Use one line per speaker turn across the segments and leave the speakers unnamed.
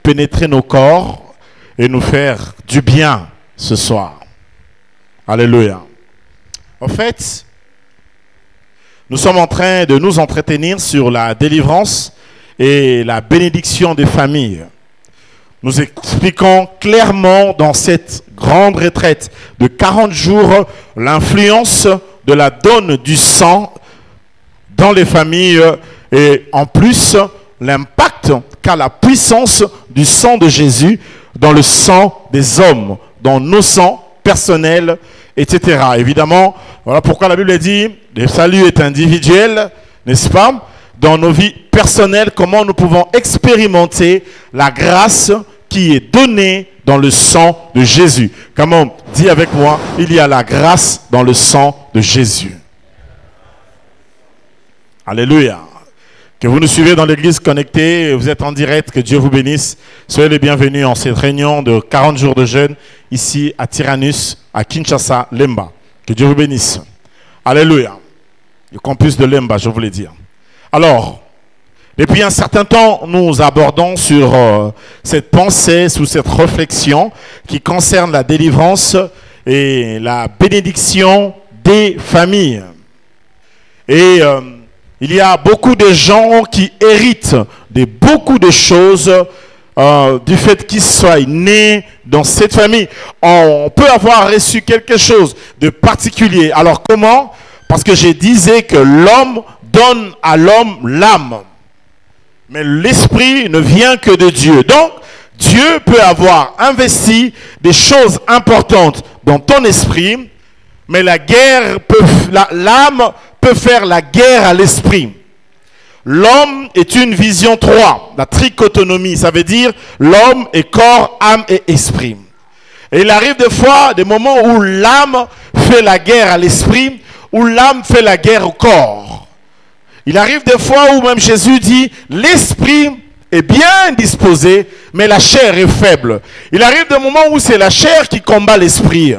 pénétrer nos corps et nous faire du bien ce soir. Alléluia. En fait, nous sommes en train de nous entretenir sur la délivrance et la bénédiction des familles. Nous expliquons clairement dans cette grande retraite de 40 jours l'influence de la donne du sang dans les familles et en plus l'impact qu'a la puissance du sang de Jésus dans le sang des hommes, dans nos sangs personnels, etc. Évidemment, voilà pourquoi la Bible dit le salut est individuel, n'est-ce pas? Dans nos vies personnelles, comment nous pouvons expérimenter la grâce qui est donnée dans le sang de Jésus. Comment? Dis avec moi, il y a la grâce dans le sang de Jésus. Alléluia. Que vous nous suivez dans l'église connectée, vous êtes en direct, que Dieu vous bénisse. Soyez les bienvenus en cette réunion de 40 jours de jeûne ici à Tyrannus, à Kinshasa, Lemba. Que Dieu vous bénisse. Alléluia. Le campus de Lemba, je voulais dire. Alors, depuis un certain temps, nous abordons sur cette pensée, sous cette réflexion qui concerne la délivrance et la bénédiction des familles. Et il y a beaucoup de gens qui héritent de beaucoup de choses du fait qu'ils soient nés dans cette famille. On peut avoir reçu quelque chose de particulier. Alors comment? Parce que je disais que l'homme donne à l'homme l'âme. Mais l'esprit ne vient que de Dieu. Donc, Dieu peut avoir investi des choses importantes dans ton esprit, mais l'âme peut faire la guerre à l'esprit. L'homme est une vision 3, la trichotomie, ça veut dire l'homme est corps, âme et esprit. Et il arrive des fois des moments où l'âme fait la guerre à l'esprit, où l'âme fait la guerre au corps. Il arrive des fois où même Jésus dit l'esprit est bien disposé, mais la chair est faible. Il arrive des moments où c'est la chair qui combat l'esprit.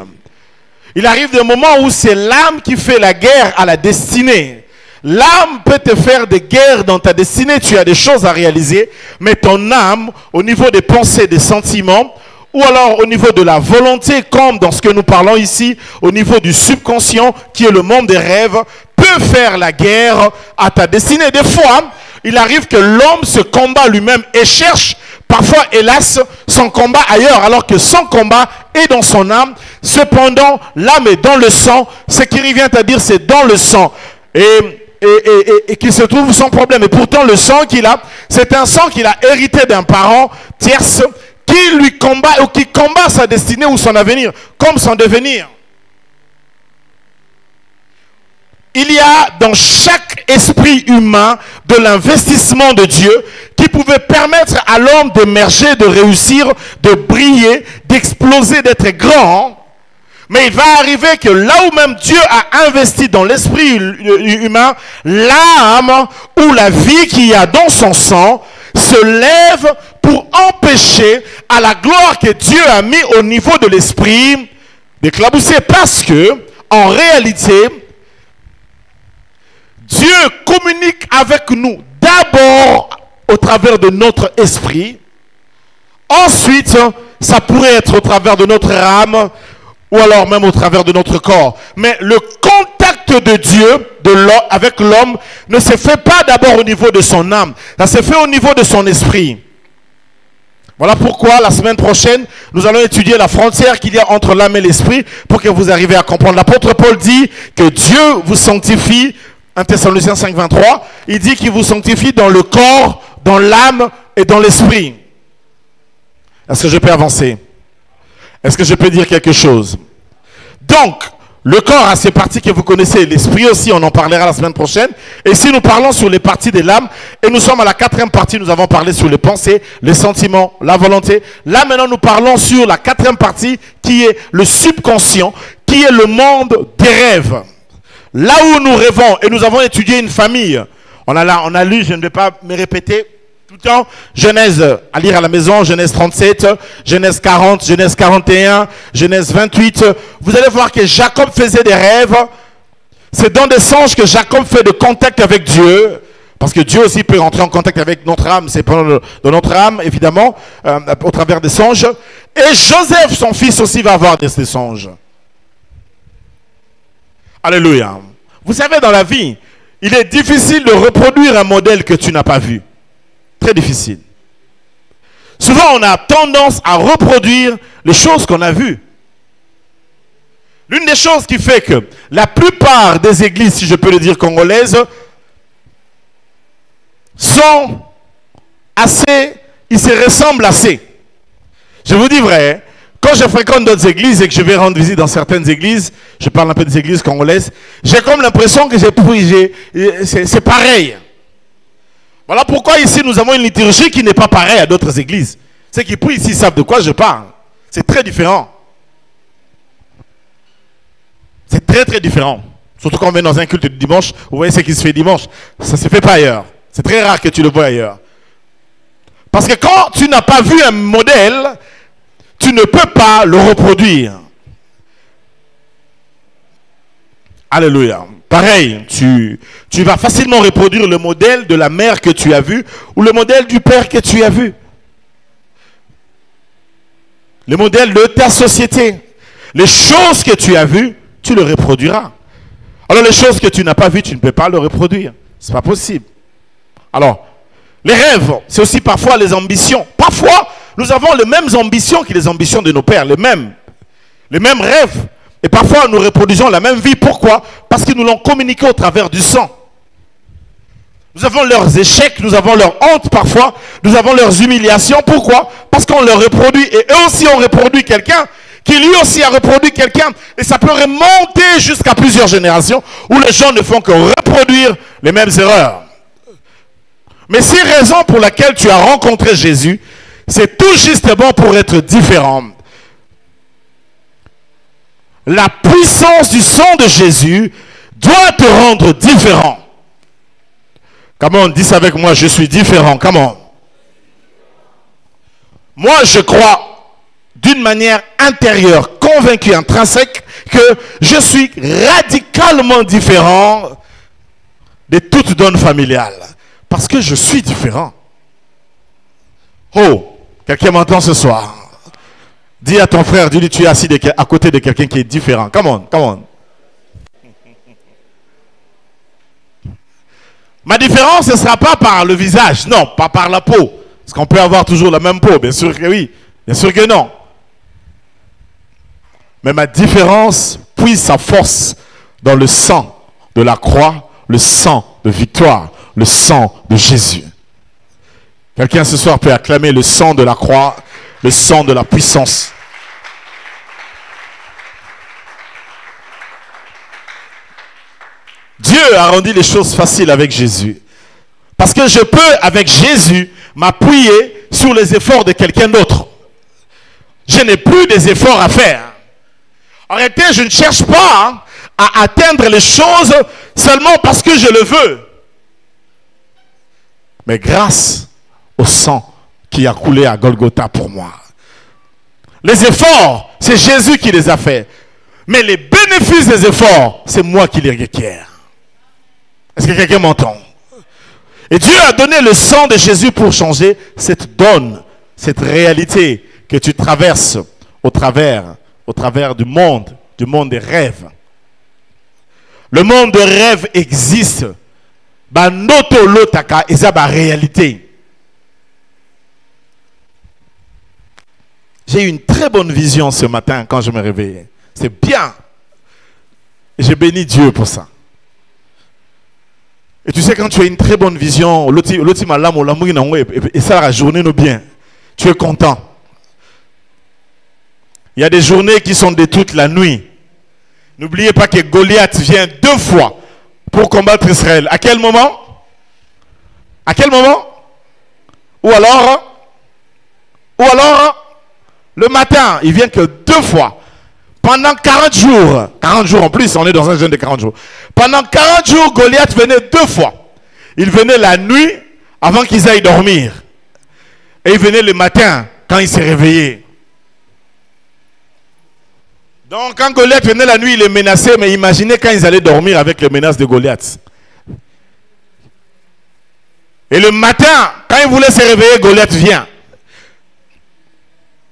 Il arrive des moments où c'est l'âme qui fait la guerre à la destinée. L'âme peut te faire des guerres dans ta destinée, tu as des choses à réaliser, mais ton âme, au niveau des pensées, des sentiments, ou alors au niveau de la volonté, comme dans ce que nous parlons ici, au niveau du subconscient, qui est le monde des rêves, peut faire la guerre à ta destinée. Des fois, il arrive que l'homme se combat lui-même et cherche, parfois, hélas, son combat ailleurs, alors que son combat est dans son âme. Cependant, l'âme est dans le sang. Ce qui revient à dire, c'est dans le sang. Et qui se trouve sans problème. Et pourtant, le sang qu'il a, c'est un sang qu'il a hérité d'un parent tierce qui lui combat ou qui combat sa destinée ou son avenir, comme son devenir. Il y a dans chaque esprit humain de l'investissement de Dieu qui pouvait permettre à l'homme d'émerger, de réussir, de briller, d'exploser, d'être grand. Mais il va arriver que là où même Dieu a investi dans l'esprit humain, l'âme ou la vie qu'il y a dans son sang se lève pour empêcher à la gloire que Dieu a mis au niveau de l'esprit d'éclabousser. Parce que, en réalité, Dieu communique avec nous d'abord au travers de notre esprit. Ensuite, ça pourrait être au travers de notre âme ou alors même au travers de notre corps. Mais le contact de Dieu avec l'homme ne se fait pas d'abord au niveau de son âme. Ça se fait au niveau de son esprit. Voilà pourquoi la semaine prochaine, nous allons étudier la frontière qu'il y a entre l'âme et l'esprit pour que vous arriviez à comprendre. L'apôtre Paul dit que Dieu vous sanctifie, 1 Thessaloniciens 5, 23, il dit qu'il vous sanctifie dans le corps, dans l'âme et dans l'esprit. Est-ce que je peux avancer? Est-ce que je peux dire quelque chose? Donc, le corps a ses parties que vous connaissez, l'esprit aussi, on en parlera la semaine prochaine. Et ici, nous parlons sur les parties de l'âme. Et nous sommes à la 4e partie, nous avons parlé sur les pensées, les sentiments, la volonté. Là, maintenant, nous parlons sur la 4e partie, qui est le subconscient, qui est le monde des rêves. Là où nous rêvons, et nous avons étudié une famille. On a lu, je ne vais pas me répéter, tout le temps, Genèse, à lire à la maison, Genèse 37, Genèse 40, Genèse 41, Genèse 28. Vous allez voir que Jacob faisait des rêves. C'est dans des songes que Jacob fait de contact avec Dieu. Parce que Dieu aussi peut rentrer en contact avec notre âme, c'est dans notre âme, évidemment, au travers des songes. Et Joseph, son fils aussi, va avoir des songes. Alléluia. Vous savez, dans la vie, il est difficile de reproduire un modèle que tu n'as pas vu. Très difficile. Souvent, on a tendance à reproduire les choses qu'on a vues. L'une des choses qui fait que la plupart des églises, si je peux le dire, congolaises, sont assez, ils se ressemblent assez. Je vous dis vrai, quand je fréquente d'autres églises et que je vais rendre visite dans certaines églises, je parle un peu des églises congolaises, j'ai comme l'impression que c'est pareil. Voilà pourquoi ici nous avons une liturgie qui n'est pas pareille à d'autres églises. Ceux qui prient ici savent de quoi je parle. C'est très différent. C'est très très différent. Surtout quand on vient dans un culte de dimanche, vous voyez ce qui se fait dimanche. Ça ne se fait pas ailleurs. C'est très rare que tu le vois ailleurs. Parce que quand tu n'as pas vu un modèle, tu ne peux pas le reproduire. Alléluia. Pareil, tu vas facilement reproduire le modèle de la mère que tu as vu ou le modèle du père que tu as vu. Le modèle de ta société. Les choses que tu as vues, tu le reproduiras. Alors les choses que tu n'as pas vues, tu ne peux pas le reproduire. Ce n'est pas possible. Alors, les rêves, c'est aussi parfois les ambitions. Parfois, nous avons les mêmes ambitions que les ambitions de nos pères, les mêmes rêves. Et parfois, nous reproduisons la même vie. Pourquoi? Parce que nous l'ont communiqué au travers du sang. Nous avons leurs échecs, nous avons leur honte parfois, nous avons leurs humiliations. Pourquoi? Parce qu'on leur reproduit. Et eux aussi ont reproduit quelqu'un qui lui aussi a reproduit quelqu'un. Et ça peut remonter jusqu'à plusieurs générations où les gens ne font que reproduire les mêmes erreurs. Mais si raison pour laquelle tu as rencontré Jésus, c'est tout justement pour être différent. La puissance du sang de Jésus doit te rendre différent. Comment on dit ça avec moi? Je suis différent. Comment? Moi, je crois d'une manière intérieure, convaincue, intrinsèque, que je suis radicalement différent de toute donne familiale. Parce que je suis différent. Oh, quelqu'un m'entend ce soir? Dis à ton frère, dis-lui, tu es assis à côté de quelqu'un qui est différent. Come on, come on. Ma différence, ce ne sera pas par le visage, non, pas par la peau. Parce qu'on peut avoir toujours la même peau, bien sûr que oui, bien sûr que non. Mais ma différence puise sa force dans le sang de la croix, le sang de victoire, le sang de Jésus. Quelqu'un ce soir peut acclamer le sang de la croix, le sang de la puissance. Dieu a rendu les choses faciles avec Jésus. Parce que je peux, avec Jésus, m'appuyer sur les efforts de quelqu'un d'autre. Je n'ai plus des efforts à faire. En réalité, je ne cherche pas à atteindre les choses seulement parce que je le veux. Mais grâce au sang qui a coulé à Golgotha pour moi. Les efforts, c'est Jésus qui les a faits. Mais les bénéfices des efforts, c'est moi qui les requiers. Est-ce que quelqu'un m'entend? Et Dieu a donné le sang de Jésus pour changer cette donne, cette réalité que tu traverses au travers du monde des rêves. Le monde des rêves existe. Noto lotaka eza ba réalité. J'ai eu une très bonne vision ce matin quand je me réveillais. C'est bien. Et j'ai béni Dieu pour ça. Et tu sais, quand tu as une très bonne vision, et ça la journée nous bien, tu es content. Il y a des journées qui sont détruites la nuit. N'oubliez pas que Goliath vient 2 fois pour combattre Israël. À quel moment? À quel moment? Ou alors le matin, il vient que 2 fois. Pendant 40 jours, 40 jours en plus, on est dans un jeûne de 40 jours. Pendant 40 jours, Goliath venait 2 fois. Il venait la nuit avant qu'ils aillent dormir. Et il venait le matin quand il s'est réveillé. Donc quand Goliath venait la nuit, il les menaçait, mais imaginez quand ils allaient dormir avec les menaces de Goliath. Et le matin, quand il voulait se réveiller, Goliath vient.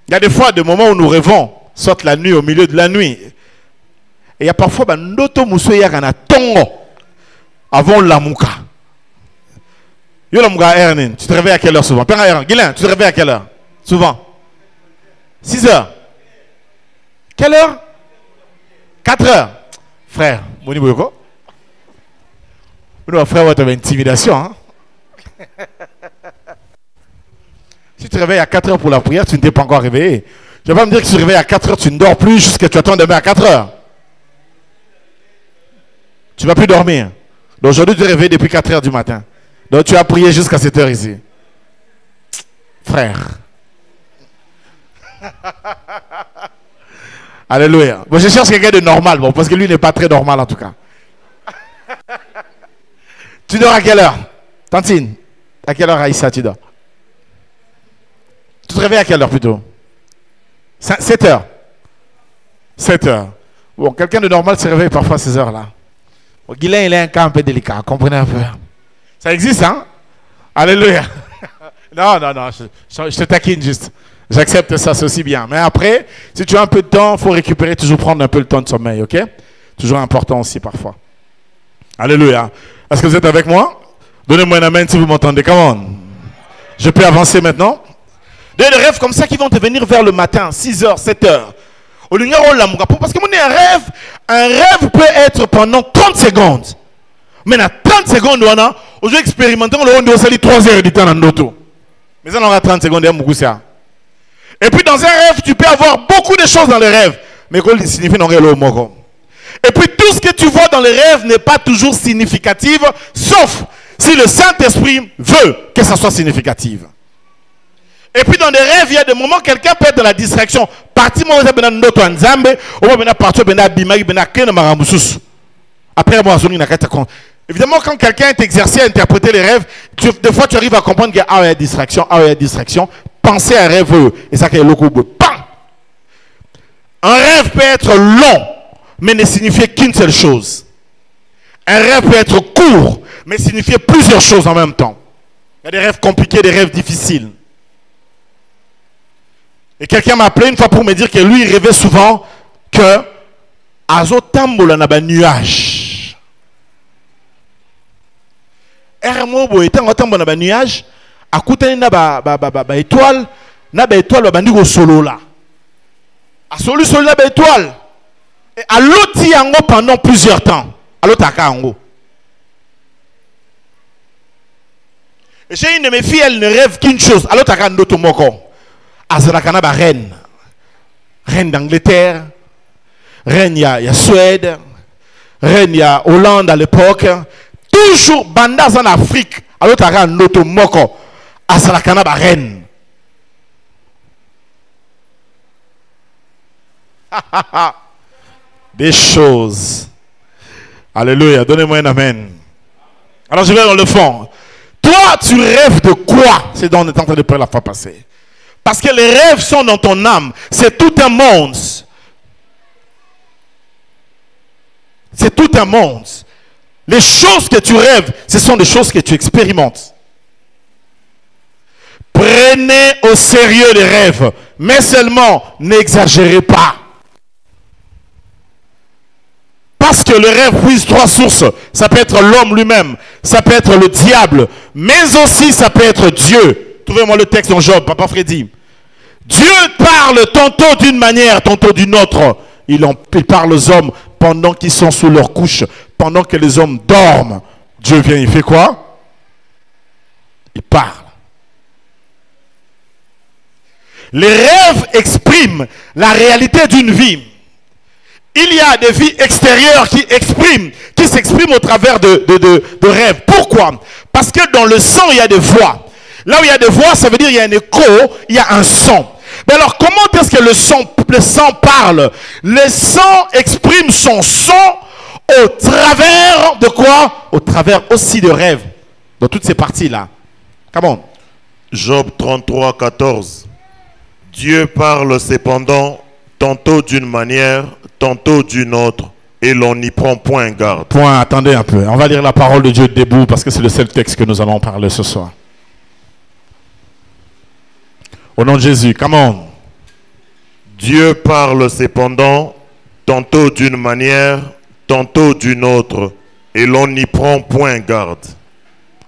Il y a des fois des moments où nous rêvons, soit la nuit, au milieu de la nuit. Et il y a parfois Noto Moussoya Gana Tongo avant la Mouka. Yo la Mouka Ernin, tu te réveilles à quelle heure souvent? Père Guilain, tu te réveilles à quelle heure? Souvent 6 heures. Quelle heure? 4 heures. Frère, Moni Boyoko. Frère, tu as une intimidation. Hein? Si tu te réveilles à 4 heures pour la prière, tu ne t'es pas encore réveillé. Je ne vais pas me dire que tu te réveilles à 4 heures, tu ne dors plus jusqu'à ce que tu attends demain à 4 heures. Tu ne vas plus dormir. Donc aujourd'hui, tu te réveilles depuis 4 heures du matin. Donc tu as prié jusqu'à 7 heures ici. Frère. Alléluia. Bon, je cherche quelqu'un de normal, bon, parce que lui n'est pas très normal en tout cas. Tu dors à quelle heure? Tantine, à quelle heure Aïssa tu dors? Tu te réveilles à quelle heure plutôt? 7 heures. 7 heures. Bon, quelqu'un de normal se réveille parfois à ces heures-là. Bon, Guilain, il est un cas un peu délicat, comprenez un peu. Ça existe, hein? Alléluia. Non, je te taquine juste. J'accepte ça, c'est aussi bien. Mais après, si tu as un peu de temps, il faut récupérer, toujours prendre un peu le temps de sommeil, ok? Toujours important aussi parfois. Alléluia. Est-ce que vous êtes avec moi? Donnez-moi un amen si vous m'entendez. Come on. Je peux avancer maintenant? Des rêves comme ça qui vont te venir vers le matin, 6 heures, 7 heures. Parce que un rêve peut être pendant 30 secondes. Mais dans 30 secondes, on va expérimenter, on va salir 3 heures de temps dans l'auto. Mais ça, on aura 30 secondes. Et puis dans un rêve, tu peux avoir beaucoup de choses dans le rêve. Mais quoi signifie non réel au. Et puis tout ce que tu vois dans le rêve n'est pas toujours significatif, sauf si le Saint-Esprit veut que ça soit significatif. Et puis dans les rêves, il y a des moments où quelqu'un peut être dans la distraction. Après, évidemment, quand quelqu'un est exercé à interpréter les rêves, des fois tu arrives à comprendre qu'il y a distraction, distraction. Pensez à un rêve et ça crée le coup. Un rêve peut être long, mais ne signifier qu'une seule chose. Un rêve peut être court, mais signifier plusieurs choses en même temps. Il y a des rêves compliqués, des rêves difficiles. Et quelqu'un m'a appelé une fois pour me dire que lui, il rêvait souvent que Azotambola n'a pas de nuage. Ermobo étant autant n'a pas de nuage, à côté n'a pas étoile, n'a pas étoile, n'a pas solo là. À solo solo n'a pas étoile. Et à l'autre yango pendant plusieurs temps. À l'autre yango. Et j'ai une de mes filles, elle ne rêve qu'une chose. À l'autre yango moko. Azrakana ba reine. Reine d'Angleterre. Reine il y a Suède. Reine il y a Hollande à l'époque. Toujours bandas en Afrique. À l'autre yango moko. Azrakana ba reine. Des choses. Alléluia. Donnez-moi un amen. Alors je vais dans le fond. Toi, tu rêves de quoi? C'est dont on est en train de parler la fois passée. Parce que les rêves sont dans ton âme. C'est tout un monde. C'est tout un monde. Les choses que tu rêves, ce sont des choses que tu expérimentes. Prenez au sérieux les rêves. Mais seulement, n'exagérez pas. Parce que le rêve puise 3 sources. Ça peut être l'homme lui-même, ça peut être le diable, mais aussi ça peut être Dieu. Trouvez-moi le texte dans Job, Papa Freddy. Dieu parle tantôt d'une manière, tantôt d'une autre. Il parle aux hommes pendant qu'ils sont sous leur couche, pendant que les hommes dorment. Dieu vient, il fait quoi? Il parle. Les rêves expriment la réalité d'une vie. Il y a des vies extérieures qui s'expriment au travers de rêves. Pourquoi? Parce que dans le sang, il y a des voix. Là où il y a des voix, ça veut dire qu'il y a un écho, il y a un son. Mais alors, comment est-ce que le sang parle? Le sang exprime son son au travers de quoi? Au travers aussi de rêves. Dans toutes ces parties-là. Come on.
Job 33, 14. Dieu parle cependant tantôt d'une manière, tantôt d'une autre, et l'on n'y prend point garde.
Point, attendez un peu. On va lire la parole de Dieu debout parce que c'est le seul texte que nous allons parler ce soir. Au nom de Jésus, come on.
Dieu parle cependant, tantôt d'une manière, tantôt d'une autre, et l'on n'y prend point garde.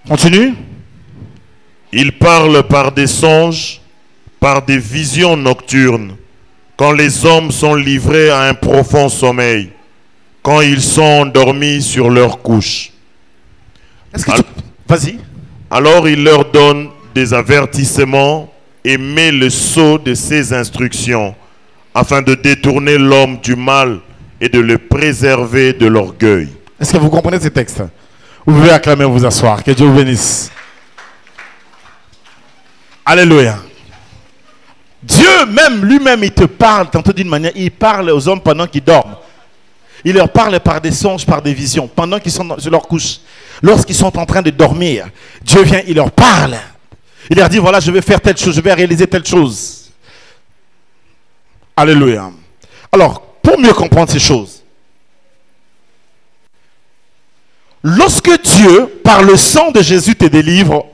Continue.
Il parle par des songes, par des visions nocturnes, quand les hommes sont livrés à un profond sommeil, quand ils sont endormis sur leur couche.
Vas-y.
Alors il leur donne des avertissements et met le sceau de ses instructions, afin de détourner l'homme du mal et de le préserver de l'orgueil.
Est-ce que vous comprenez ces textes? Vous pouvez acclamer, vous asseoir. Que Dieu vous bénisse. Alléluia. Dieu même, lui-même, il te parle tantôt d'une manière, il parle aux hommes pendant qu'ils dorment. Il leur parle par des songes, par des visions, pendant qu'ils sont sur leur couche. Lorsqu'ils sont en train de dormir, Dieu vient, il leur parle. Il leur dit, voilà, je vais faire telle chose, je vais réaliser telle chose. Alléluia. Alors, pour mieux comprendre ces choses, lorsque Dieu, par le sang de Jésus, te délivre,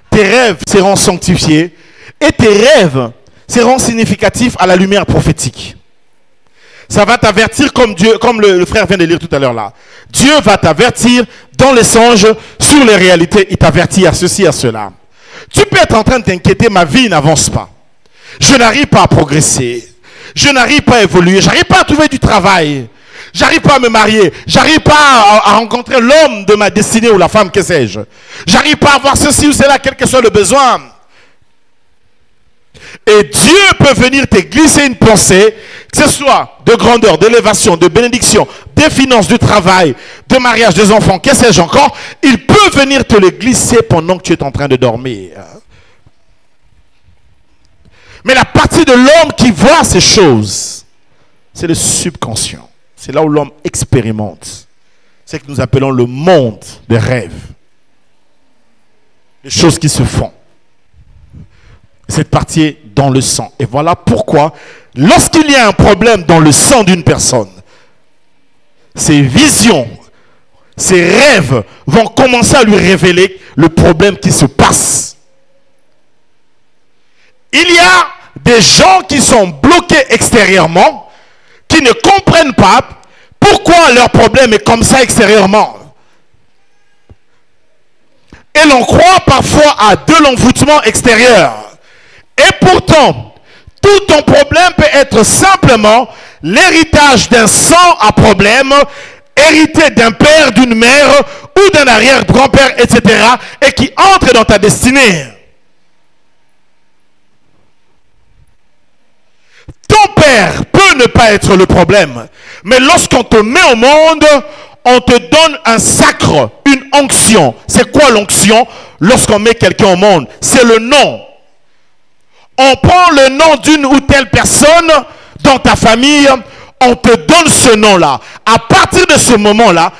tes rêves seront sanctifiés et tes rêves seront significatifs à la lumière prophétique. Ça va t'avertir comme Dieu, comme le frère vient de lire tout à l'heure là. Dieu va t'avertir dans les songes sur les réalités. Il t'avertit à ceci, à cela. Tu peux être en train de t'inquiéter, ma vie n'avance pas. Je n'arrive pas à progresser. Je n'arrive pas à évoluer. J'arrive pas à trouver du travail. J'arrive pas à me marier. J'arrive pas à rencontrer l'homme de ma destinée ou la femme, que sais-je. J'arrive pas à avoir ceci ou cela, quel que soit le besoin. Et Dieu peut venir te glisser une pensée, que ce soit de grandeur, d'élévation, de bénédiction, des finances, du travail, de mariage, des enfants, que sais-je encore. Il peut venir te le glisser pendant que tu es en train de dormir. Mais la partie de l'homme qui voit ces choses, c'est le subconscient. C'est là où l'homme expérimente. C'est ce que nous appelons le monde des rêves. Les choses qui se font. Cette partie est dans le sang. Et voilà pourquoi, lorsqu'il y a un problème dans le sang d'une personne, ses visions, ses rêves vont commencer à lui révéler le problème qui se passe. Il y a des gens qui sont bloqués extérieurement, qui ne comprennent pas pourquoi leur problème est comme ça extérieurement. Et l'on croit parfois à de l'envoûtement extérieur. Et pourtant, tout ton problème peut être simplement l'héritage d'un sang à problème, hérité d'un père, d'une mère ou d'un arrière-grand-père, etc. et qui entre dans ta destinée. Ton père peut ne pas être le problème, mais lorsqu'on te met au monde, on te donne un sacre, une onction. C'est quoi l'onction? Lorsqu'on met quelqu'un au monde, c'est le nom. On prend le nom d'une ou telle personne dans ta famille, on te donne ce nom-là. À partir de ce moment-là,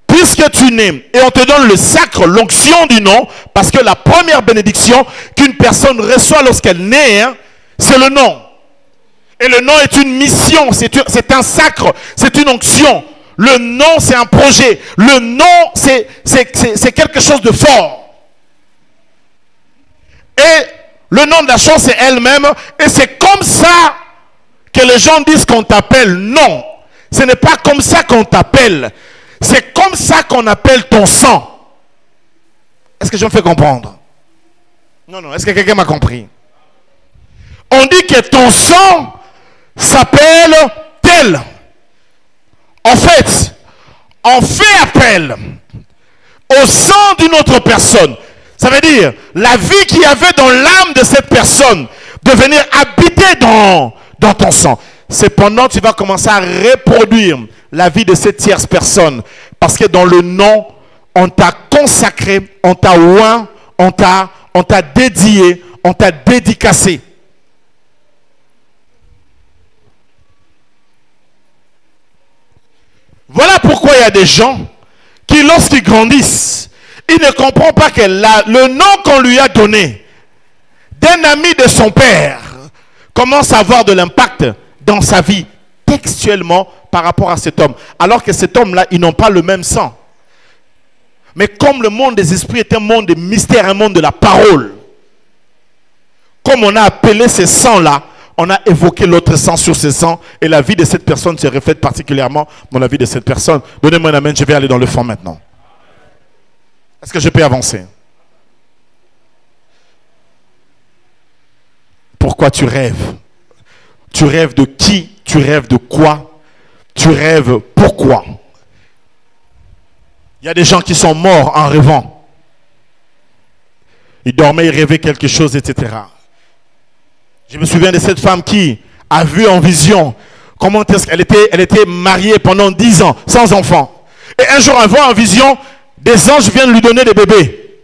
puisque tu nais, et on te donne le sacre, l'onction du nom, parce que la première bénédiction qu'une personne reçoit lorsqu'elle naît, c'est le nom. Et le nom est une mission, c'est un sacre, c'est une onction. Le nom, c'est un projet. Le nom, c'est quelque chose de fort. Et le nom de la chose, c'est elle-même. Et c'est comme ça que les gens disent qu'on t'appelle. Non, ce n'est pas comme ça qu'on t'appelle. C'est comme ça qu'on appelle ton sang. Est-ce que je me fais comprendre? Non, est-ce que quelqu'un m'a compris? On dit que ton sang s'appelle tel. En fait, on fait appel au sang d'une autre personne. Ça veut dire la vie qu'il y avait dans l'âme de cette personne de venir habiter dans ton sang. Cependant, tu vas commencer à reproduire la vie de cette tierce personne. Parce que dans le nom, on t'a consacré, on t'a oint, on t'a dédié, on t'a dédicacé. Voilà pourquoi il y a des gens qui, lorsqu'ils grandissent, ils ne comprennent pas que le nom qu'on lui a donné d'un ami de son père commence à avoir de l'impact dans sa vie textuellement par rapport à cet homme. Alors que cet homme-là, ils n'ont pas le même sang. Mais comme le monde des esprits est un monde de mystère, un monde de la parole, comme on a appelé ces sangs-là, on a évoqué l'autre sang sur ces sangs et la vie de cette personne se reflète particulièrement dans la vie de cette personne. Donnez-moi un amen, je vais aller dans le fond maintenant. Est-ce que je peux avancer? Pourquoi tu rêves? Tu rêves de qui? Tu rêves de quoi? Tu rêves pourquoi? Il y a des gens qui sont morts en rêvant. Ils dormaient, ils rêvaient quelque chose, etc. Je me souviens de cette femme qui a vu en vision comment est-ce qu'elle était mariée pendant 10 ans, sans enfant. Et un jour, elle voit en vision, des anges viennent lui donner des bébés.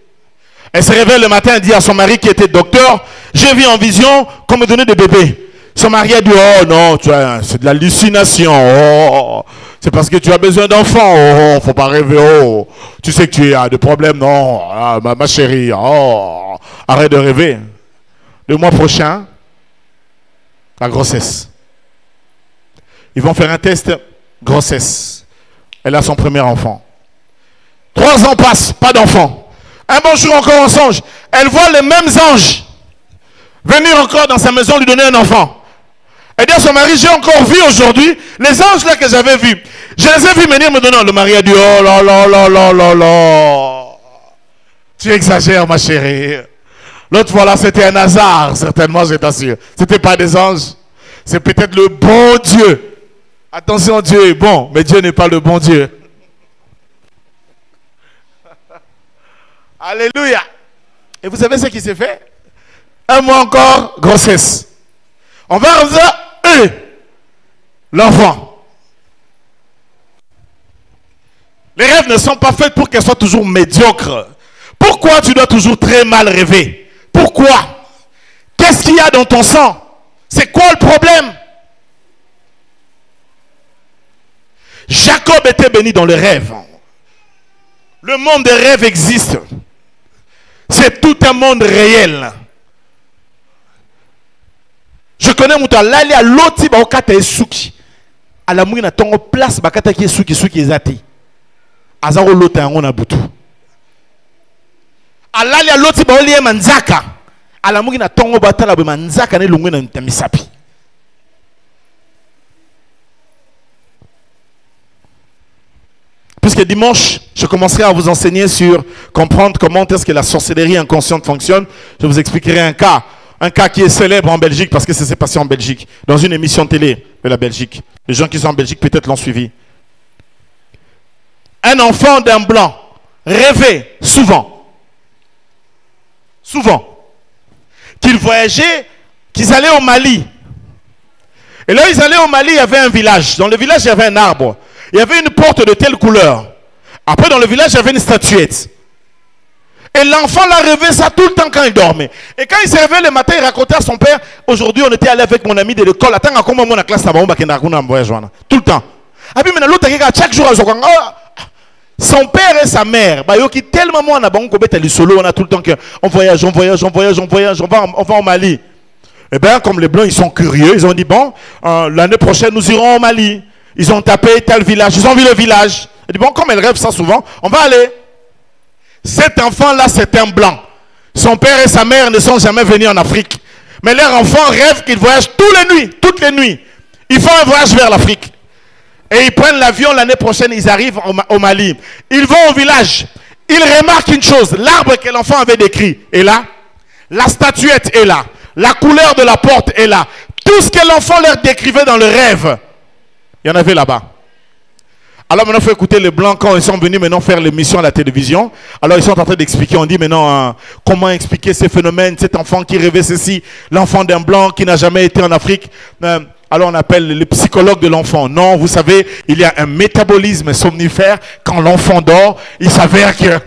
Elle se réveille le matin et dit à son mari qui était docteur, j'ai vu en vision qu'on me donnait des bébés. Son mari a dit, oh non, c'est de l'hallucination. Oh, c'est parce que tu as besoin d'enfants. Oh, faut pas rêver. Oh, tu sais que tu as des problèmes. Non, ah, ma chérie. Oh, arrête de rêver. Le mois prochain, la grossesse. Ils vont faire un test grossesse. Elle a son premier enfant. 3 ans passent, pas d'enfant. Un bon jour encore en songe, elle voit les mêmes anges venir encore dans sa maison lui donner un enfant. Elle dit à son mari, j'ai encore vu aujourd'hui les anges là que j'avais vus. Je les ai vus venir me donner. Le mari a dit, oh là là là là là là. Tu exagères ma chérie. L'autre fois là c'était un hasard, certainement je t'assure. C'était pas des anges. C'est peut-être le bon Dieu. Attention, Dieu est bon, mais Dieu n'est pas le bon Dieu. Alléluia. Et vous savez ce qui s'est fait? Un mois encore, grossesse. On va refaire l'enfant. Les rêves ne sont pas faits pour qu'elles soient toujours médiocres. Pourquoi tu dois toujours très mal rêver? Pourquoi? Qu'est-ce qu'il y a dans ton sang? C'est quoi le problème? Jacob était béni dans le rêve. Le monde des rêves existe. C'est tout un monde réel. Je connais Mouta, l'allée à l'autre, bah, au kata et souki. À la mouille, na tongo place, bah, kata qui est souki, souki ezati. Azaro l'autre, on a boutou. À l'allée à l'autre, bah, au lié manzaka. À la mouille, na tongo batala, bah, manzaka, ne l'ungwe na tamisapi. Puisque dimanche, je commencerai à vous enseigner sur comprendre comment est-ce que la sorcellerie inconsciente fonctionne. Je vous expliquerai un cas qui est célèbre en Belgique parce que ça s'est passé en Belgique, dans une émission télé de la Belgique. Les gens qui sont en Belgique peut-être l'ont suivi. Un enfant d'un blanc rêvait souvent qu'ils voyageaient, qu'ils allaient au Mali. Et là, ils allaient au Mali, il y avait un village. Dans le village, il y avait un arbre. Il y avait une porte de telle couleur. Après, dans le village, il y avait une statuette. Et l'enfant l'a rêvé ça tout le temps quand il dormait. Et quand il s'est réveillé le matin, il racontait à son père, aujourd'hui, on était allé avec mon ami de l'école. Attends, à comment la classe, tout le temps. Et puis, maintenant, l'autre, chaque jour, son père et sa mère, qui tellement on a tout le temps qu'on voyage, on va au Mali. Et bien, comme les Blancs, ils sont curieux, ils ont dit, bon, l'année prochaine, nous irons au Mali. Ils ont tapé tel village, ils ont vu le village. Ils disent, bon, comme elle rêve ça souvent, on va aller. Cet enfant-là, c'est un blanc. Son père et sa mère ne sont jamais venus en Afrique. Mais leur enfant rêve qu'ils voyagent toutes les nuits. Ils font un voyage vers l'Afrique. Et ils prennent l'avion l'année prochaine, ils arrivent au Mali. Ils vont au village. Ils remarquent une chose, l'arbre que l'enfant avait décrit est là. La statuette est là. La couleur de la porte est là. Tout ce que l'enfant leur décrivait dans le rêve, il y en avait là-bas. Alors maintenant, il faut écouter les Blancs quand ils sont venus maintenant faire l'émission à la télévision. Alors ils sont en train d'expliquer, on dit maintenant comment expliquer ces phénomènes, cet enfant qui rêvait ceci, l'enfant d'un Blanc qui n'a jamais été en Afrique. Alors on appelle les psychologues de l'enfant. Non, vous savez, il y a un métabolisme somnifère. Quand l'enfant dort, il s'avère que...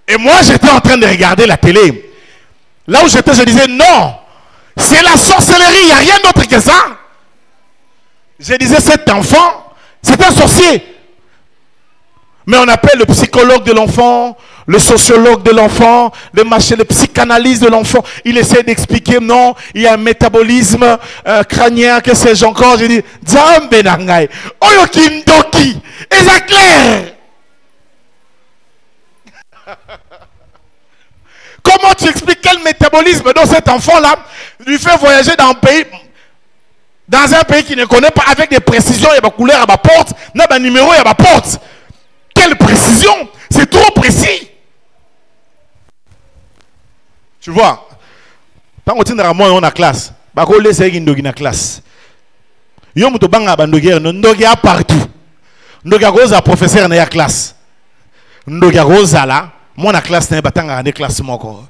Et moi, j'étais en train de regarder la télé. Là où j'étais, je disais, non, c'est la sorcellerie, il n'y a rien d'autre que ça. Je disais, cet enfant, c'est un sorcier. Mais on appelle le psychologue de l'enfant, le sociologue de l'enfant, le psychanalyse de l'enfant. Il essaie d'expliquer, non, il y a un métabolisme crânien, que sais-je encore. J'ai dit, Dzambe nangai, oyokindoki, et ça clair. Comment tu expliques quel métabolisme dans cet enfant-là lui fait voyager dans un pays qui ne connaît pas, avec des précisions, il y a ma couleur à ma porte, il y a un numéro à ma porte. Quelle précision! C'est trop précis! Tu vois, tant que tu as moi en classe, bah qu'on laisse une classe. Yo muto banga bandoguer ndogia partout. Ndogia goza professeur na ya classe. Ndogia goza la, moi na classe na batanga na classe moko.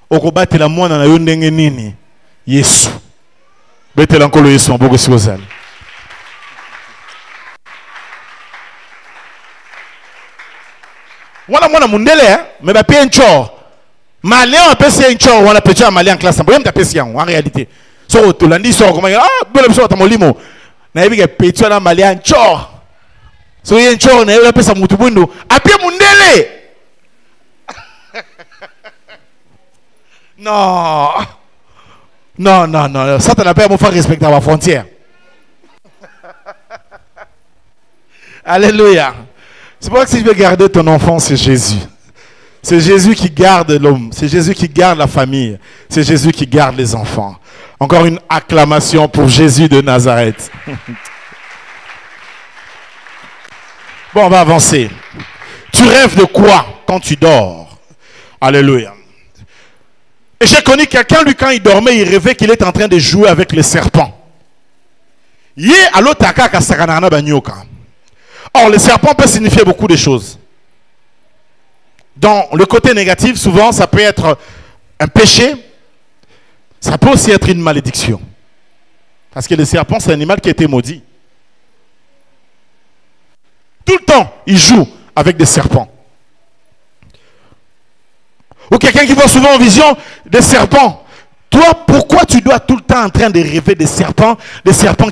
Okobatela mwana na yo ndenge nini? Yesu. Betela nkolo Yesu mboko sikozala. Mwana mundele mais ba pe ncho. Malien peut c'est ncho on a petit malien en classe. Boyem ta pesi en réalité. So to landi so comment bele so ta molimo. Na yebi ke petit na malien ncho. So yen ncho na yebi pesa mutubundo. Apie mundele. Non. Non, non, non. Ça, tu n'as pas à me faire respecter à ma frontière. Alléluia. C'est pour ça que si je veux garder ton enfant, c'est Jésus. C'est Jésus qui garde l'homme. C'est Jésus qui garde la famille. C'est Jésus qui garde les enfants. Encore une acclamation pour Jésus de Nazareth. Bon, on va avancer. Tu rêves de quoi quand tu dors? Alléluia. Et j'ai connu quelqu'un, lui, quand il dormait, il rêvait qu'il était en train de jouer avec les serpents. Or, le serpent peut signifier beaucoup de choses. Dans le côté négatif, souvent, ça peut être un péché. Ça peut aussi être une malédiction. Parce que le serpent, c'est un animal qui a été maudit. Tout le temps, il joue avec des serpents. Ou quelqu'un qui voit souvent en vision des serpents. Toi, pourquoi tu dois tout le temps en train de rêver des serpents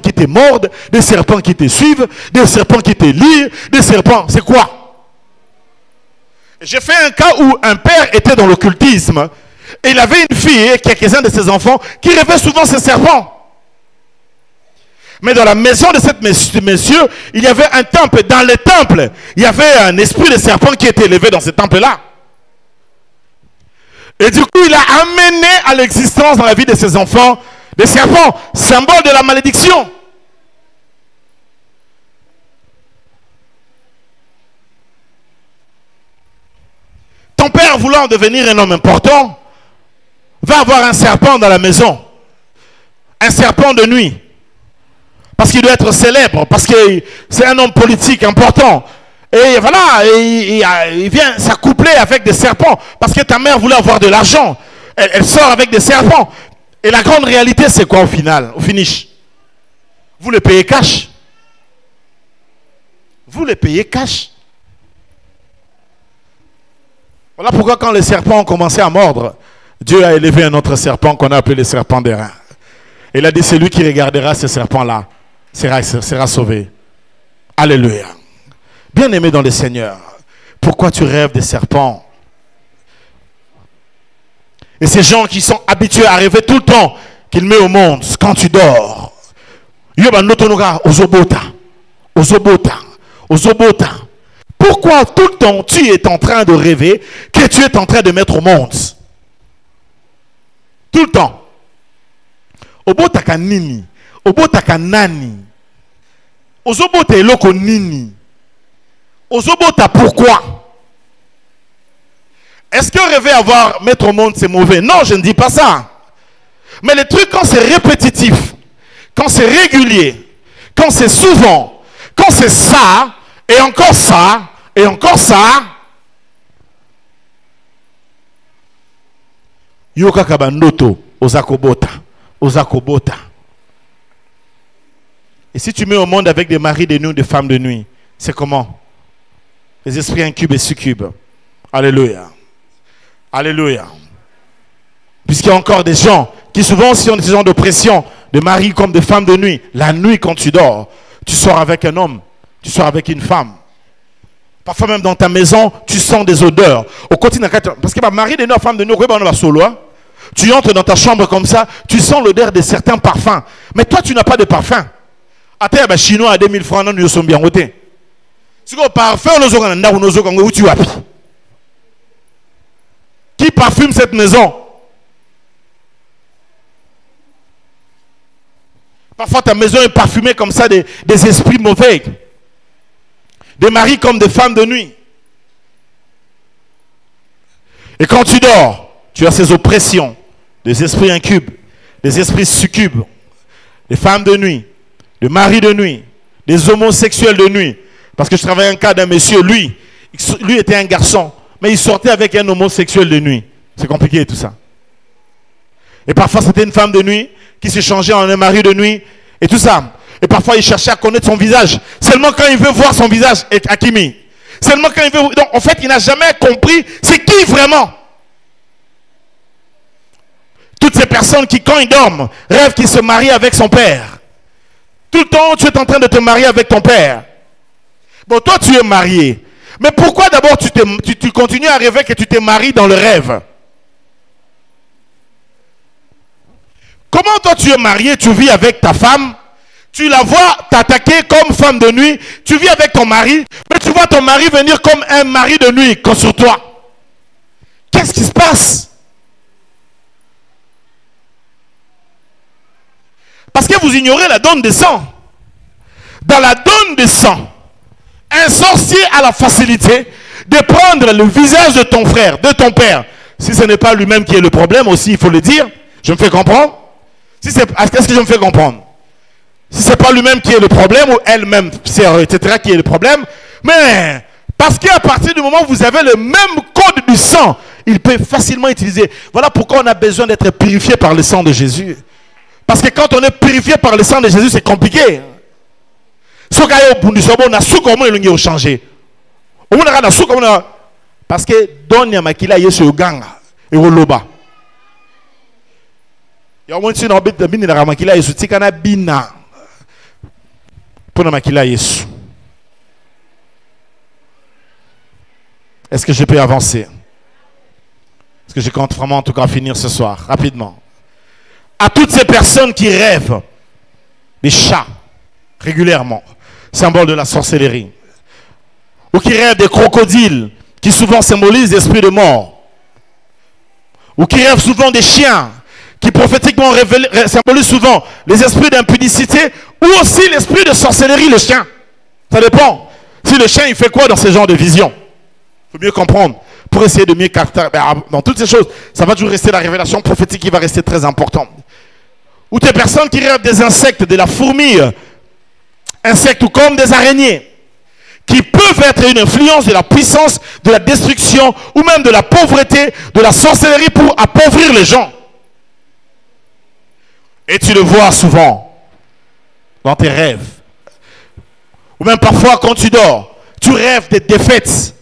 qui te mordent, des serpents qui te suivent, des serpents qui te lient, des serpents, c'est quoi? J'ai fait un cas où un père était dans l'occultisme et il avait une fille et quelques-uns de ses enfants qui rêvaient souvent ces serpents. Mais dans la maison de cet monsieur, il y avait un temple. Dans le temple, il y avait un esprit de serpent qui était élevé dans ce temple-là. Et du coup, il a amené à l'existence dans la vie de ses enfants des serpents, symbole de la malédiction. Ton père, voulant devenir un homme important, va avoir un serpent dans la maison. Un serpent de nuit. Parce qu'il doit être célèbre, parce que c'est un homme politique important. Et voilà, il vient s'accoupler avec des serpents. Parce que ta mère voulait avoir de l'argent. Elle sort avec des serpents. Et la grande réalité, c'est quoi au final, au finish? Vous le payez cash. Vous le payez cash. Voilà pourquoi quand les serpents ont commencé à mordre, Dieu a élevé un autre serpent qu'on a appelé le serpent d'airain. Et il a dit, celui qui regardera ce serpent-là sera sauvé. Alléluia. Bien-aimé dans le Seigneur, pourquoi tu rêves des serpents? Et ces gens qui sont habitués à rêver tout le temps qu'il met au monde quand tu dors. Pourquoi tout le temps tu es en train de rêver que tu es en train de mettre au monde? Tout le temps. Obotaka nini? Obotaka nani? Ozobota eloko nini? Ozobota pourquoi? Est-ce que rêver mettre au monde c'est mauvais? Non, je ne dis pas ça. Mais les trucs quand c'est répétitif, quand c'est régulier, quand c'est souvent, quand c'est ça, et encore ça, et encore ça, yoka kabandoto, ozakobota, ozakobota. Et si tu mets au monde avec des maris de nuit, des femmes de nuit, c'est comment? Les esprits incubes et succubes. Alléluia. Alléluia. Puisqu'il y a encore des gens qui souvent aussi ont des gens de pression, de maris comme de femmes de nuit. La nuit quand tu dors, tu sors avec un homme, tu sors avec une femme. Parfois même dans ta maison, tu sens des odeurs. Au quotidien, parce que ma mari de nous, femme de nous, tu entres dans ta chambre comme ça, tu sens l'odeur de certains parfums. Mais toi, tu n'as pas de parfum. Attends, ben chinois à 2000 francs, nous sommes bien votés. Si tu parfum, où tu as. Qui parfume cette maison? Parfois, ta maison est parfumée comme ça des esprits mauvais. Des maris comme des femmes de nuit. Et quand tu dors, tu as ces oppressions, des esprits incubes, des esprits succubes, des femmes de nuit, des maris de nuit, des homosexuels de nuit. Parce que je travaillais un cas d'un monsieur, lui était un garçon, mais il sortait avec un homosexuel de nuit. C'est compliqué tout ça. Et parfois c'était une femme de nuit qui s'est changée en un mari de nuit et tout ça. Et parfois il cherchait à connaître son visage. Seulement quand il veut voir son visage, Hakimi. Seulement quand il veut... Donc en fait il n'a jamais compris c'est qui vraiment. Toutes ces personnes qui quand ils dorment rêvent qu'ils se marient avec son père. Tout le temps tu es en train de te marier avec ton père. Bon toi tu es marié. Mais pourquoi d'abord tu continues à rêver que tu te maries dans le rêve? Comment toi tu es marié, tu vis avec ta femme, tu la vois t'attaquer comme femme de nuit, tu vis avec ton mari, mais tu vois ton mari venir comme un mari de nuit sur toi. Qu'est-ce qui se passe? Parce que vous ignorez la donne de sang. Dans la donne de sang, un sorcier a la facilité de prendre le visage de ton frère, de ton père. Si ce n'est pas lui-même qui est le problème aussi, il faut le dire. Je me fais comprendre? Est-ce que je me fais comprendre? Si ce n'est pas lui-même qui est le problème, ou elle-même, etc., qui est le problème, mais parce qu'à partir du moment où vous avez le même code du sang, il peut facilement utiliser. Voilà pourquoi on a besoin d'être purifié par le sang de Jésus. Parce que quand on est purifié par le sang de Jésus, c'est compliqué. Parce que Donya Makila Yesu Uganga et Oloba. Est-ce que je peux avancer? Est-ce que je compte vraiment en tout cas finir ce soir rapidement? À toutes ces personnes qui rêvent des chats régulièrement, symbole de la sorcellerie, ou qui rêvent des crocodiles qui souvent symbolisent l'esprit de mort, ou qui rêvent souvent des chiens qui prophétiquement symbolisent souvent les esprits d'impudicité, ou aussi l'esprit de sorcellerie, le chien. Ça dépend. Si le chien il fait quoi dans ce genre de vision? Il faut mieux comprendre pour essayer de mieux capter. Dans toutes ces choses, ça va toujours rester la révélation prophétique qui va rester très importante. Ou des personnes qui rêvent des insectes, de la fourmi, insectes ou comme des araignées, qui peuvent être une influence de la puissance, de la destruction, ou même de la pauvreté, de la sorcellerie pour appauvrir les gens. Et tu le vois souvent dans tes rêves. Ou même parfois quand tu dors, tu rêves des défaites.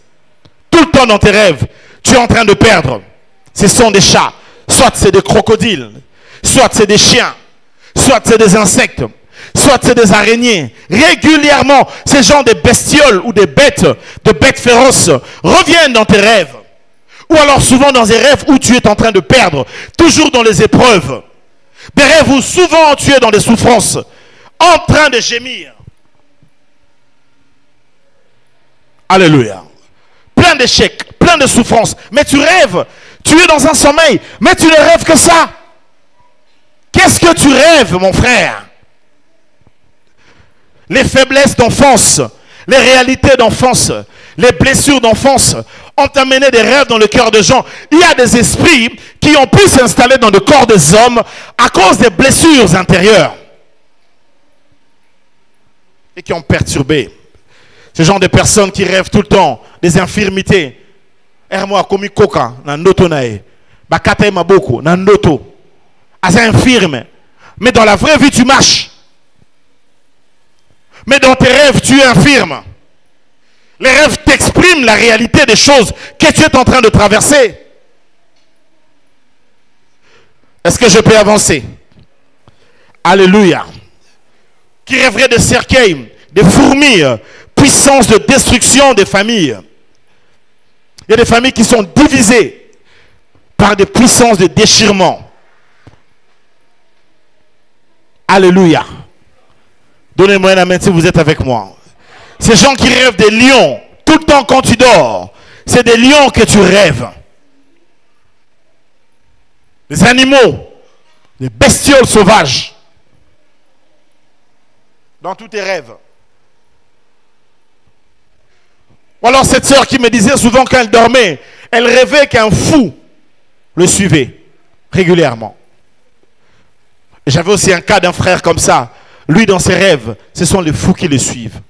Tout le temps dans tes rêves, tu es en train de perdre. Ce sont des chats, soit c'est des crocodiles, soit c'est des chiens, soit c'est des insectes, soit c'est des araignées. Régulièrement, ces gens de bestioles ou de bêtes féroces reviennent dans tes rêves. Ou alors souvent dans des rêves où tu es en train de perdre, toujours dans les épreuves. Des rêves où souvent tu es dans des souffrances, en train de gémir. Alléluia. Plein d'échecs, plein de souffrances. Mais tu rêves, tu es dans un sommeil, mais tu ne rêves que ça. Qu'est-ce que tu rêves, mon frère? Les faiblesses d'enfance, les réalités d'enfance, les blessures d'enfance ont amené des rêves dans le cœur des gens. Il y a des esprits qui ont pu s'installer dans le corps des hommes à cause des blessures intérieures et qui ont perturbé. Ce genre de personnes qui rêvent tout le temps des infirmités. Ermo komi koka na noto nae. Bakata maboko na noto. As infirme. Mais dans la vraie vie tu marches. Mais dans tes rêves tu es infirme. Les rêves t'expriment la réalité des choses que tu es en train de traverser. Est-ce que je peux avancer? Alléluia. Qui rêverait de cercueils, de fourmis, puissance de destruction des familles. Il y a des familles qui sont divisées par des puissances de déchirement. Alléluia. Donnez-moi un amen si vous êtes avec moi. Ces gens qui rêvent des lions, tout le temps quand tu dors, c'est des lions que tu rêves. Des animaux, des bestioles sauvages. Dans tous tes rêves. Ou alors cette sœur qui me disait souvent quand elle dormait, elle rêvait qu'un fou le suivait régulièrement. Et j'avais aussi un cas d'un frère comme ça. Lui, dans ses rêves, ce sont les fous qui le suivent.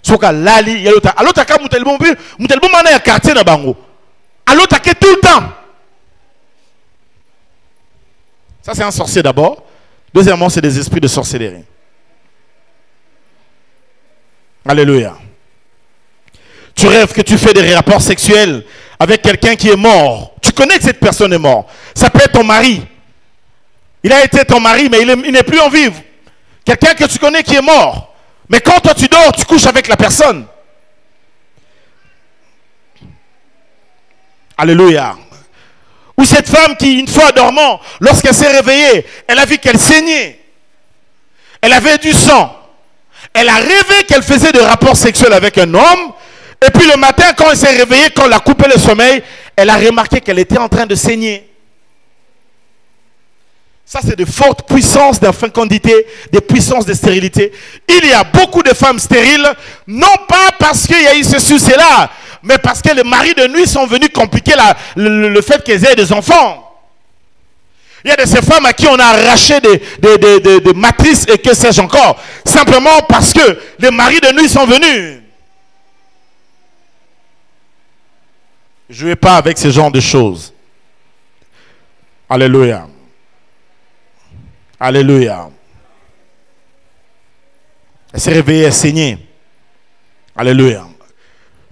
Soka lali yalota alota ka mutelbo mana ya quartier na bango alota ke tout le temps. Ça c'est un sorcier d'abord. Deuxièmement, c'est des esprits de sorcellerie. Alléluia. Tu rêves que tu fais des rapports sexuels avec quelqu'un qui est mort. Tu connais que cette personne est morte. Ça peut être ton mari. Il a été ton mari, mais il n'est plus en vie. Quelqu'un que tu connais qui est mort. Mais quand toi tu dors, tu couches avec la personne. Alléluia. Ou cette femme qui, une fois dormant, lorsqu'elle s'est réveillée, elle a vu qu'elle saignait. Elle avait du sang. Elle a rêvé qu'elle faisait des rapports sexuels avec un homme. Et puis le matin, quand elle s'est réveillée, quand on l'a coupé le sommeil, elle a remarqué qu'elle était en train de saigner. Ça, c'est de fortes puissances d'infécondité, des puissances de stérilité. Il y a beaucoup de femmes stériles, non pas parce qu'il y a eu ceci ou cela, mais parce que les maris de nuit sont venus compliquer le fait qu'elles aient des enfants. Il y a de ces femmes à qui on a arraché des matrices et que sais-je encore, simplement parce que les maris de nuit sont venus. Ne jouez pas avec ce genre de choses. Alléluia. Alléluia. Elle s'est réveillée, elle saignait. Alléluia.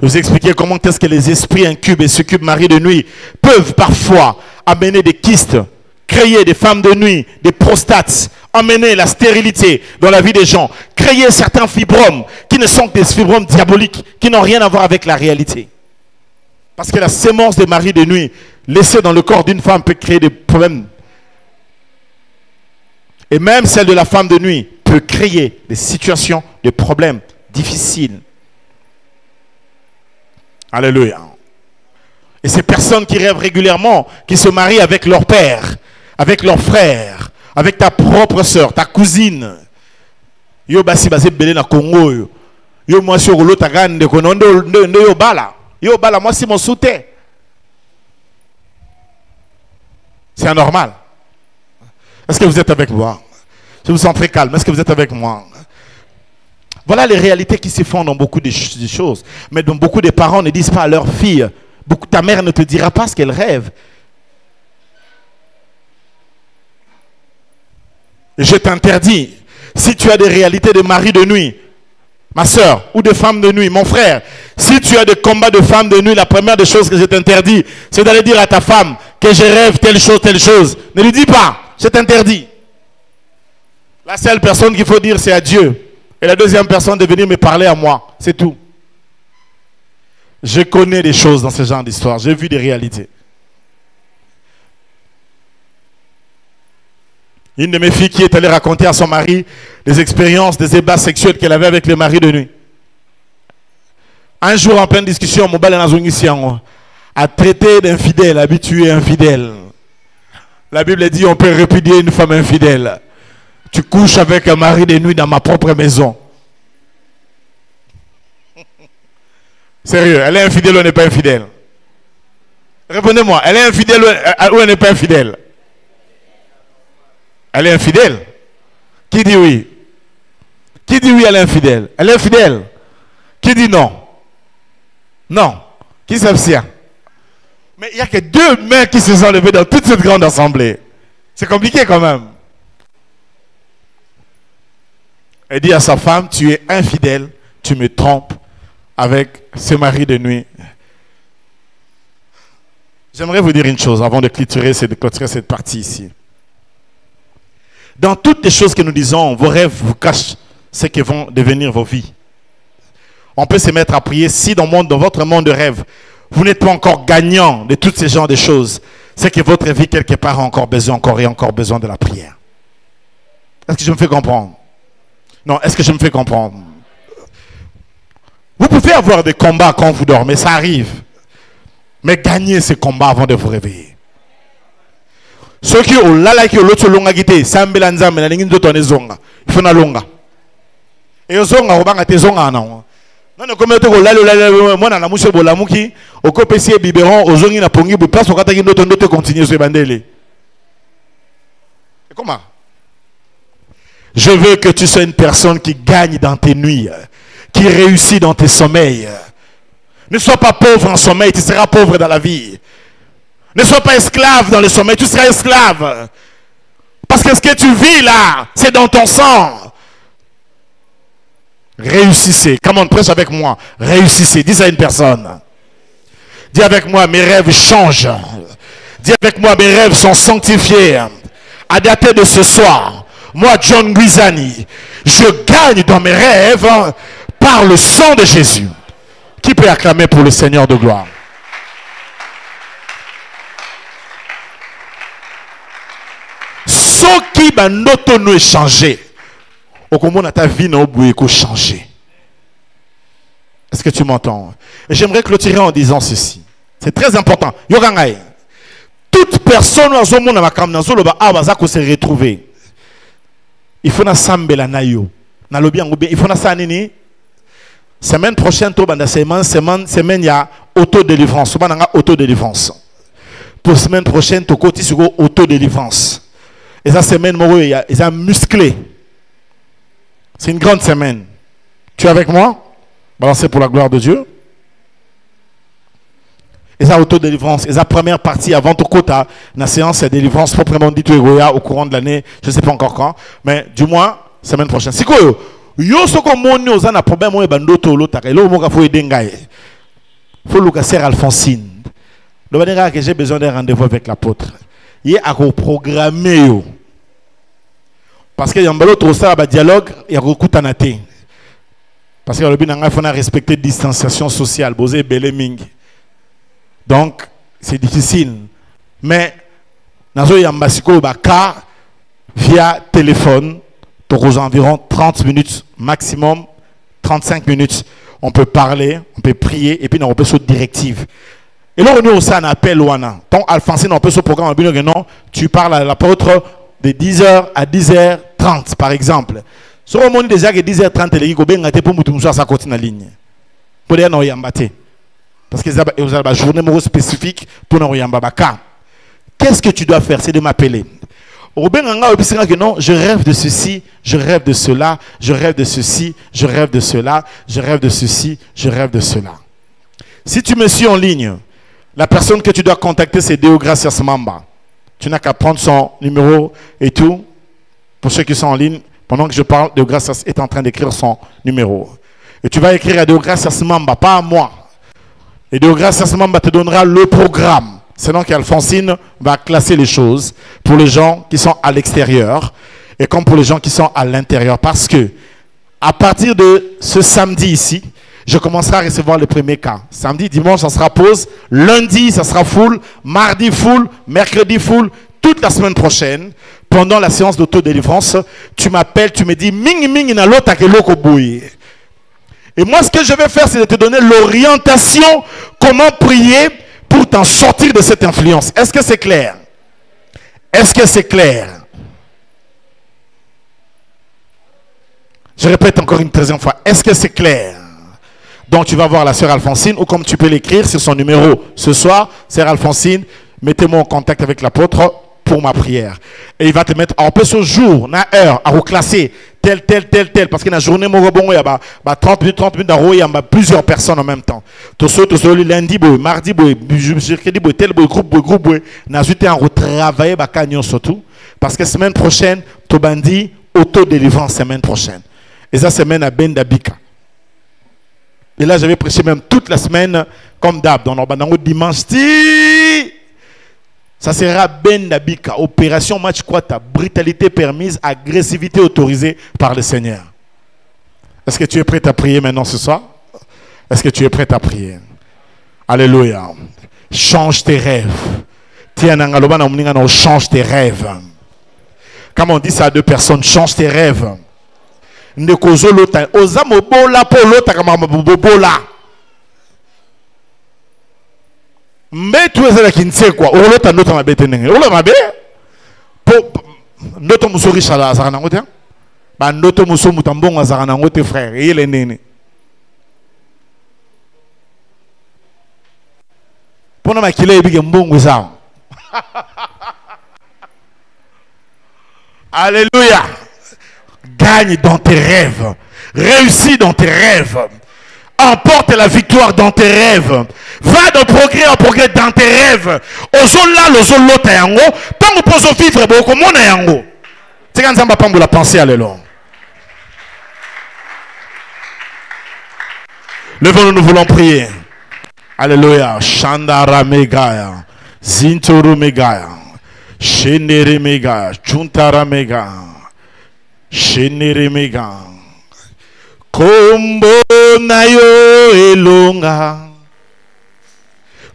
Je vous expliquer comment est-ce que les esprits incubes et succubes maris de nuit peuvent parfois amener des kystes, créer des femmes de nuit, des prostates, amener la stérilité dans la vie des gens, créer certains fibromes qui ne sont que des fibromes diaboliques, qui n'ont rien à voir avec la réalité. Parce que la sémence des maris de nuit laissée dans le corps d'une femme peut créer des problèmes. Et même celle de la femme de nuit peut créer des situations, des problèmes difficiles. Alléluia. Et ces personnes qui rêvent régulièrement, qui se marient avec leur père, avec leur frère, avec ta propre soeur, ta cousine. Yo basi basi belé na Congo. Yo moi sur l'autre tagande konondo yo bala. Yo bala moi si mon soutien. C'est anormal. Est-ce que vous êtes avec moi? Je vous sens très calme. Est-ce que vous êtes avec moi? Voilà les réalités qui se font dans beaucoup de choses. Mais dont beaucoup de parents ne disent pas à leur fille. Ta mère ne te dira pas ce qu'elle rêve. Et je t'interdis, si tu as des réalités de mari de nuit, ma soeur, ou de femme de nuit, mon frère, si tu as des combats de femmes de nuit, la première des choses que je t'interdis, c'est d'aller dire à ta femme que je rêve telle chose. Ne lui dis pas, je t'interdis. La seule personne qu'il faut dire, c'est à Dieu. Et la deuxième personne de venir me parler à moi. C'est tout. Je connais des choses dans ce genre d'histoire. J'ai vu des réalités. Une de mes filles qui est allée raconter à son mari des expériences, des ébats sexuels qu'elle avait avec les maris de nuit. Un jour, en pleine discussion, Mobile a traité d'infidèle, habitué infidèle. La Bible dit on peut répudier une femme infidèle. Tu couches avec un mari de nuit dans ma propre maison. Sérieux, elle est infidèle ou elle n'est pas infidèle? Répondez-moi, elle est infidèle ou elle n'est pas infidèle? Elle est infidèle. Qui dit oui? Qui dit oui, elle est infidèle? Elle est infidèle. Qui dit non? Non. Qui s'abstient? Mais il n'y a que deux mains qui se sont levées dans toute cette grande assemblée. C'est compliqué quand même. Elle dit à sa femme, tu es infidèle, tu me trompes avec ce mari de nuit. J'aimerais vous dire une chose avant de clôturer cette partie ici. Dans toutes les choses que nous disons, vos rêves vous cachent ce qui vont devenir vos vies. On peut se mettre à prier si dans votre monde de rêve, vous n'êtes pas encore gagnant de tous ces genres de choses. C'est que votre vie, quelque part, a encore besoin de la prière. Est-ce que je me fais comprendre? Non, est-ce que je me fais comprendre? Vous pouvez avoir des combats quand vous dormez, ça arrive. Mais gagnez ces combats avant de vous réveiller. Ceux qui ont la qui ont l'autre longa guité, sambelanza mais la ligne de ton zonga, il faut na longa. Et au zonga au banga te zonga non. Non comme te la moi na mushe bolamuki, au kopesi biberon au zongi na pongi bu place au kata ki ndoto ndoto continuer ce bandele. Et comment? Je veux que tu sois une personne qui gagne dans tes nuits, qui réussit dans tes sommeils. Ne sois pas pauvre en sommeil, tu seras pauvre dans la vie. Ne sois pas esclave dans le sommeil, tu seras esclave. Parce que ce que tu vis là, c'est dans ton sang. Réussissez. Come on, prêche avec moi. Réussissez. Dis à une personne. Dis avec moi, mes rêves changent. Dis avec moi, mes rêves sont sanctifiés. À dater de ce soir, moi, John Guizani, je gagne dans mes rêves par le sang de Jésus. Qui peut acclamer pour le Seigneur de gloire? Ce qui va nous changer. Au comment ta vie n'a pas changé. Est-ce que tu m'entends? Et j'aimerais clôturer en disant ceci. C'est très important. Yogangaï. Toute personne dans ce monde se retrouver. Il faut na sambela na yo. Na lobi angobe. Il faut na sanini. Semaine prochaine, semaine, il y a auto-délivrance. Auto-délivrance. Pour semaine prochaine, tu côté sur auto-délivrance. Et ça, semaine, ils ont musclé. C'est une grande semaine. Tu es avec moi? Balancez pour la gloire de Dieu. Et ça, auto-délivrance. Et ça, première partie avant tout quota, la séance de délivrance, proprement dit, au courant de l'année, je ne sais pas encore quand, mais du moins, semaine prochaine. C'est quoi? Yo soko moni ozana problème mo bandoto lotaka elo mo ka fo edengaye faut luka ser Alphonsine le banera que j'ai besoin d'un rendez-vous avec l'apôtre il a programmé yo parce que yambalo trop ça ba dialogue ya kokutana te parce que le binanga faut respecter distanciation sociale bosé belé mingi donc c'est difficile mais nazo yambasiko ba ka via téléphone. Aux environ 30 minutes, maximum 35 minutes, on peut parler, on peut prier, et puis on peut sur directive. Et là, on a aussi un appel, ton Alphonsine, on peut sur programme, non, tu parles à l'apôtre de 10h à 10h30, par exemple. Si on dit déjà que 10h30, il y a pour nous ça continue la ligne. Pour dire non, il y a parce que vous avez une journée spécifique pour nous yambaka. Qu'est-ce que tu dois faire? C'est de m'appeler. Non, je rêve de ceci, je rêve de cela, je rêve de ceci, je rêve de cela, je rêve de ceci, je rêve de cela. Si tu me suis en ligne, la personne que tu dois contacter, c'est Deogracias Mamba. Tu n'as qu'à prendre son numéro et tout. Pour ceux qui sont en ligne, pendant que je parle, Deogracias est en train d'écrire son numéro. Et tu vas écrire à Deogracias Mamba, pas à moi. Et Deogracias Mamba te donnera le programme. Sinon qu'Alphonsine va classer les choses pour les gens qui sont à l'extérieur et comme pour les gens qui sont à l'intérieur. Parce que à partir de ce samedi ici, je commencerai à recevoir les premiers cas. Samedi, dimanche, ça sera pause. Lundi, ça sera full. Mardi, full. Mercredi, full. Toute la semaine prochaine, pendant la séance d'autodélivrance, tu m'appelles, tu me dis Ming Ming na lota ke loko boye. Et moi, ce que je vais faire, c'est de te donner l'orientation, comment prier pour t'en sortir de cette influence. Est-ce que c'est clair? Est-ce que c'est clair? Je répète encore une 13e fois. Est-ce que c'est clair? Donc tu vas voir la sœur Alphonsine, ou comme tu peux l'écrire, c'est son numéro. Ce soir, sœur Alphonsine, mettez-moi en contact avec l'apôtre pour ma prière. Et il va te mettre en plus ce jour, na heure, à reclasser tel. Parce que dans la journée, il y a 30 minutes, il y a plusieurs personnes en même temps. Tout ça, lundi, mardi, mercredi, tel groupe, n'a ajouté un retravailler, surtout. Parce que semaine prochaine, tu bandi, auto-délivrance semaine prochaine. Et ça, semaine à Bendabika. Et là, j'avais prêché même toute la semaine, comme d'hab. Donc, dimanche, Ça sera Ben Nabika. Opération match quota. Brutalité permise, agressivité autorisée par le Seigneur. Est-ce que tu es prêt à prier maintenant ce soir? Est-ce que tu es prêt à prier? Alléluia. Change tes rêves. Change tes rêves. Comme on dit ça à deux personnes, change tes rêves. Mais tu es là qui ne sais quoi. Noto musori shala azana ngote ba noto muso mutambongo azana ngote frère yele nene pona makile ebige mbongo za. Alléluia. Gagne dans tes rêves, réussis dans tes rêves, emporte la victoire dans tes rêves, va de progrès en progrès dans tes rêves. Ozola lozolo tayango, tant que poso vivre beaucoup mon yango. C'est quand ça m'a pas la pensée à l'élo. Levons-nous, nous voulons prier. Alléluia. Shandara megaya, zinturu megaya, shenere megaya, chuntara megaya, shenere megaya. Kombo na yo elonga,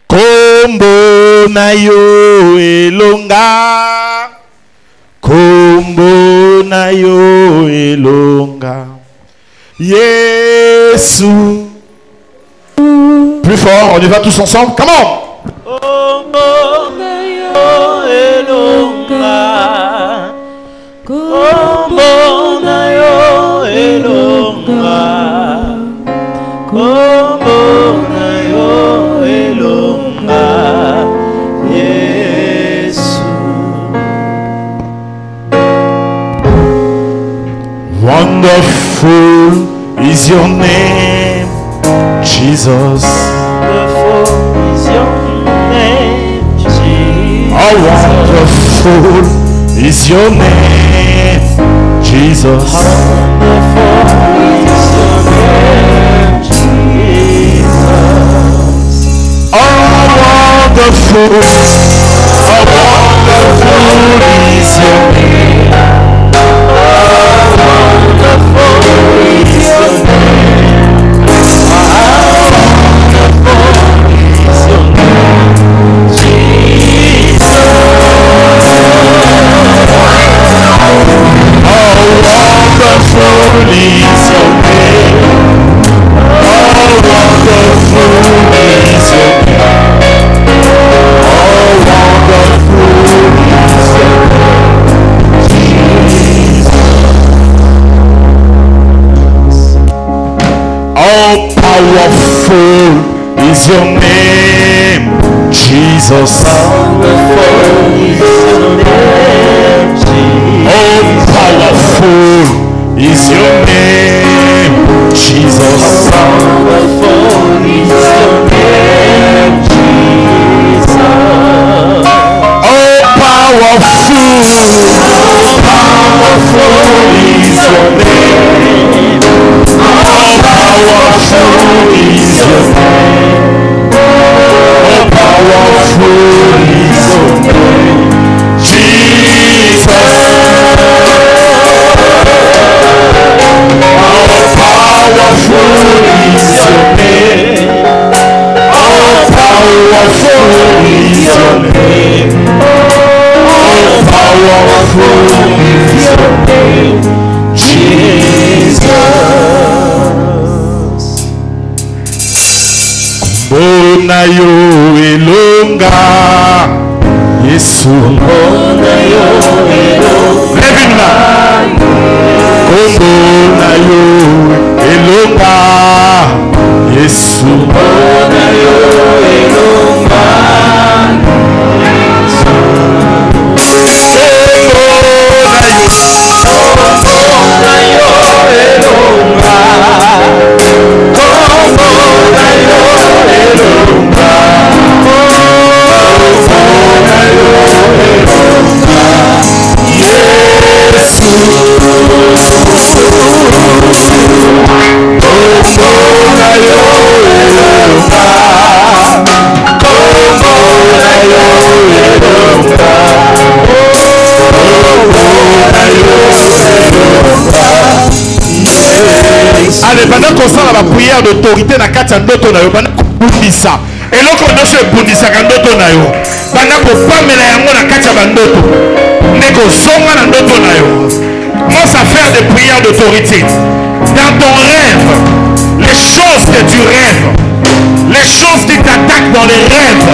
kombo na yo elonga, kombo na yo elonga, Yesu. Plus fort, on y va tous ensemble, come on.
Kombo na yo elonga, kombo na yo elonga, kombo na yo elonga, Yesu.
Wonderful is your name, Jesus.
Wonderful is your name, Jesus.
Oh, wonderful is your name, Jesus.
Wonderful is your name, Jesus.
Oh, wonderful, oh, wonderful is your name.
Wonderful is your name. Wonderful is your name, Jesus.
Oh, wonderful is your name. Oh, wonderful is your name. Oh, wonderful is your name, Jesus. Oh, powerful is your name, Jesus.
Wonderful is your name, Jesus.
Oh, powerful is your name, Jesus.
Wonderful is your name, Jesus.
Oh, powerful, powerful is your name. Oh, powerful is your name. Oh, powerful is your name, Jesus. Oh, powerful is your name. Oh, powerful is your name. Oh, powerful is your name, Jesus. Mbona yo elonga, Yesu.
Mbona yo elonga,
Levina. Mbona yo elonga, Yesu.
Mbona yo elonga, Yesu. Mbona yo elonga, mbona yo elonga, mbona yo elonga, Yesu.
Allez, pendant qu'on sort la prière d'autorité na kati ya ndoto na yo, pendant kobundisa. Eloko nyonso ebundisaka ndoto na yo. Pendant kopamela yango na kati ya bandoto. Ndeko zonga na ndoto na yo. Commence à faire des prières d'autorité. Dans ton rêve, les choses que tu rêves, les choses qui t'attaquent dans les rêves.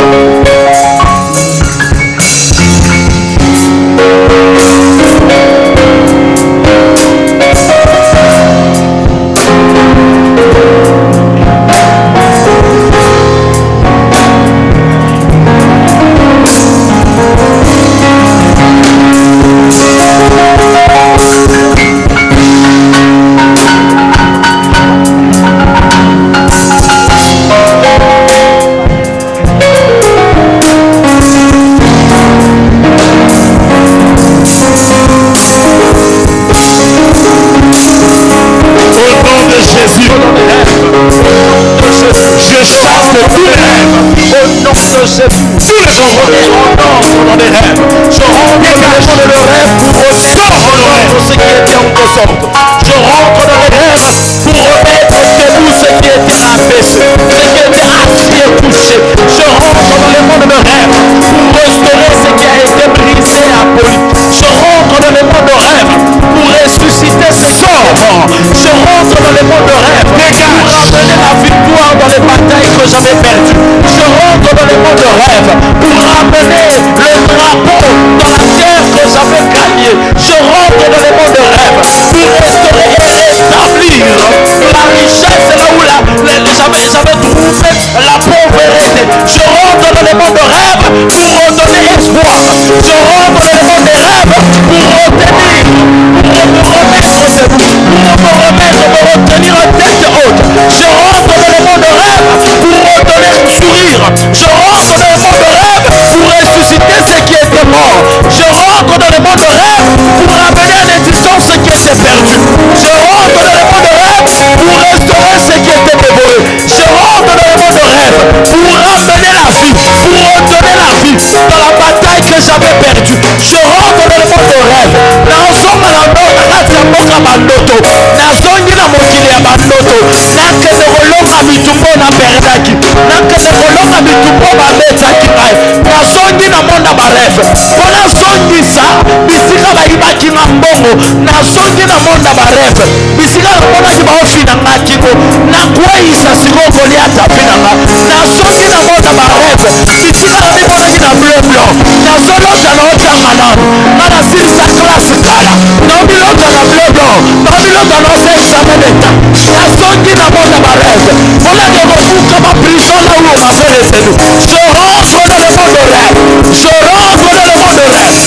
J'avais perdu. Je rentre dans le monde de rêve pour ramener le drapeau dans la terre que j'avais gagné. Je rentre dans le monde de rêve pour restaurer et rétablir la richesse là où j'avais trouvé la pauvreté. Je rentre dans le monde de rêve pour redonner espoir. Je rentre dans le monde de rêve pour retenir, pour me remettre debout, pour me retenir en tête haute. Je rentre dans le monde de rêve pour redonner un sourire. Je rentre dans le monde de rêve pour ressusciter ce qui était mort. Je rentre dans le monde de rêve pour ramener à l'existence ce qui était perdu. Je rentre dans le monde de rêve pour restaurer ce qui était dévoré. Je rentre dans le monde de rêve pour ramener la vie, pour redonner la vie dans la bataille que j'avais perdue. Je rentre dans le monde de rêve. Naosoma na ndoto kati ya mboka bandoto. Nazongi na mokili ya bandoto. Nakende kolonga mitumbo na perdaki. Nakende kolonga mitumbo babetaki ngai. Nazongi na monda bareve. Pona zongisa bisika bayibaki na mbongo. Nazongi na monda bareve. Bisika na monaki baofina ngakiko. Nakweisa siko Goliath afinanga. Nazongi na monda bareve. Bisika na mimonaki na bleu blanc. Nazolota na otanganana. Nana sirisa classe kala. Naomilota na bleu blanc. Naomilota na ose examen d'état. Nazongi na monda bareve. Voilà de refuka ma prison là où on m'a fait retenu. Je rentre dans le monde de rêve. Je rentre dans le monde de rêve.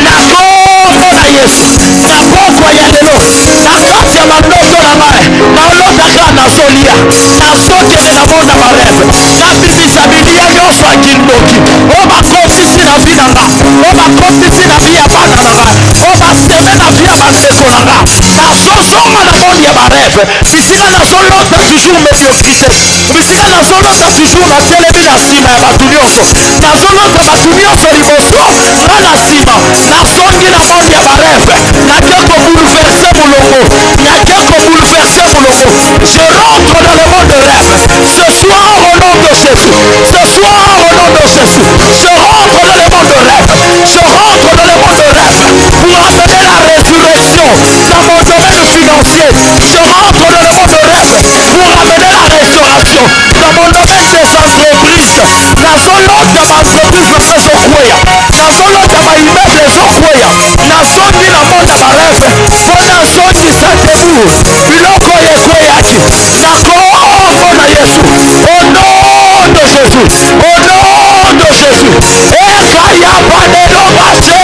Nakombo na Yesu. Napokwa ya lelo. Nakati ya mandoto na mae. Naolotaka nazolia. Nazokende na monda bareve. Nabibisa bilia nyonso akindoki. Oba kotisi na vi na nga. Oba kotisi na vi ya bana na nga. Oba seme na vi ya bandeko na nga. Nazozonga na mondi ya bareve. Bisika nazolota toujours médiocrité. Bisika nazolota toujours na telemi na nsima ya batu nyonso. Nazolota batu nyonso liboso nga na nsima. Nazongi na mondi ya bareve. Nake kobouleverse molongo. Nake kobouleverse molongo. Je rentre dans le monde de rêve. Ce soir au nom de Jésus. Ce soir au nom de Jésus. Je rentre dans le monde de rêve. Je rentre dans le monde de rêve pour amener la résurrection dans mon domaine financier. Je rentre dans le monde de rêve pour amener la restauration dans mon domaine des entreprises. Nazolota ma entreprise ezokweya. Nazolota ma immeuble ezokweya. Nazongi na monde ma rêve. Pona zongi sa debout. Biloko yekweyaki. Nakombo na Yesu. Au nom de Jésus. Au nom de Jésus. Ekaya panelo bache.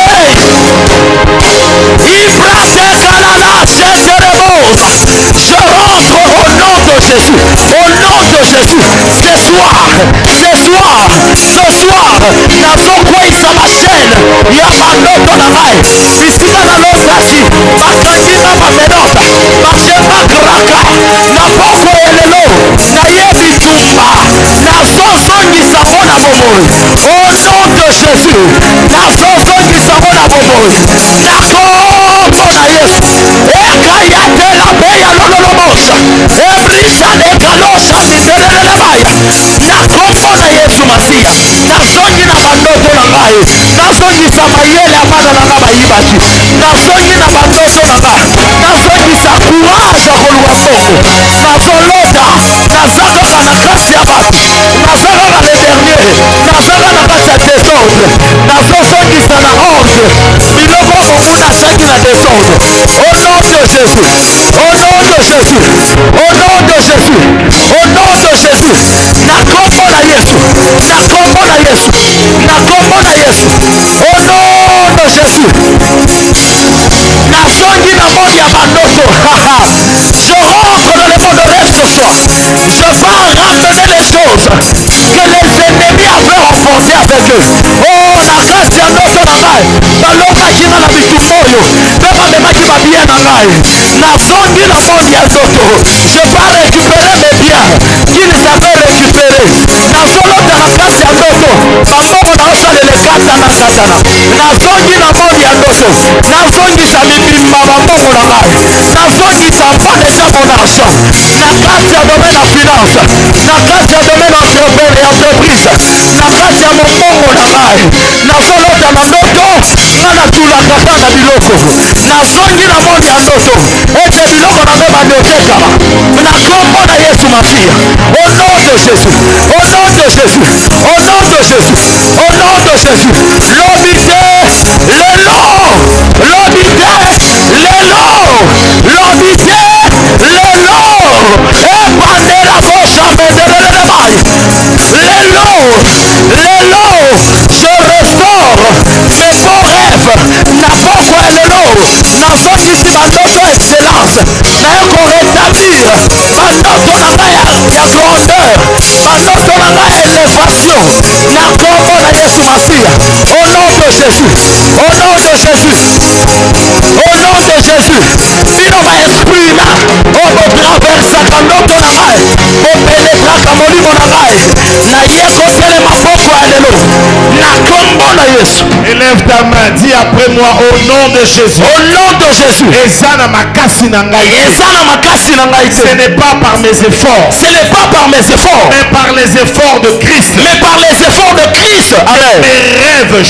Ibrate kalala seterebosa. Je rentre au nom de Jésus. Au nom de Jésus. Ce soir. Nazokweisa ma chaîne. Ya manoto na ngai. Bisika na lotaki. Bakangina bamenota. Bashema kraka. Na poko elelo. Na yebi tumba. Nazozongisa mona bomoi. Au nom de Jésus. Nazozongisa mona bomoi. Nakombo na Yesu. Ekayate la beya lololomo. ebrisa lekalosha miterelelebaya nakombo na Yesu Masiya nazongi na bandoto na ngai nazongisa mayele apana na ngai bayibaki nazongi na bandoto na ngai nazongisa courage ya koluwa mbongo nazolota nazakaka na kasi ya bato nazakaka le dernier nazaka na kasi ya desordre nazozongisa na ordre biloko monguna azaki na desordre au nom de Jésus au nom de Jésus au nom de Jésus au nom de Jésus nakombo na Yesu nakombo na Yesu nakombo na Yesu au nom de Jésus nazongi na monde ya bandoto je rentre dans le monde de rêve ce soir je vais ramener les choses que les ennemis avaient emportées avec eux oh na kasi ya ndoto na ngai balokaki nga na bitumoyo mpe bamemaki babien na ngai nazongi na monde ya ndoto je vais récupérer mes biens qu'ils avaient récupéré nazolota na kasi ya ndoto bambongo naosalela ekatana katana nazongi na monde ya ndoto nazongisa mibimba bambongo na ngai nazongisa mpanesa mon argent na kasi ya domaine ya finance na kasi ya domaine ya entreprise na kasi ya mombongo na ngai nazolota na ndoto nga natulaka ta na biloko nazongi na monde ya ndoto ete biloko na ngai bandotekama na kombo na Yesu Masiya au nom de Jésus au nom de Jésus au nom de Jésus au nom de Jésus l'obité lelo l'obité lelo l'obité lelo epandela bosha medelelebai lelo lelo je restaure mes beaux rêves na poko ya lelo nazongisi bandoto excellence naye korétablir bandoto na ngai ya grandeur bandoto na ngai ya élévation na kombo na Yesu Masiya au nom de Jésus au nom de Jésus au nom de Jésus bino baesprit na obotraversaka ndoto na ngai bopeletraka molimo na ngai naye kotelema poko ya lelo na kombo na Yesu.
Élève ta main, dis après moi au nom de Jésus.
Au nom de Jésus.
Ezana makasi na ngai.
Ezana makasi na ngai.
Ce n'est pas par mes efforts.
Ce n'est pas par mes efforts.
Mais par les efforts de Christ.
Mais par les efforts de Christ. Amen.
Mes rêves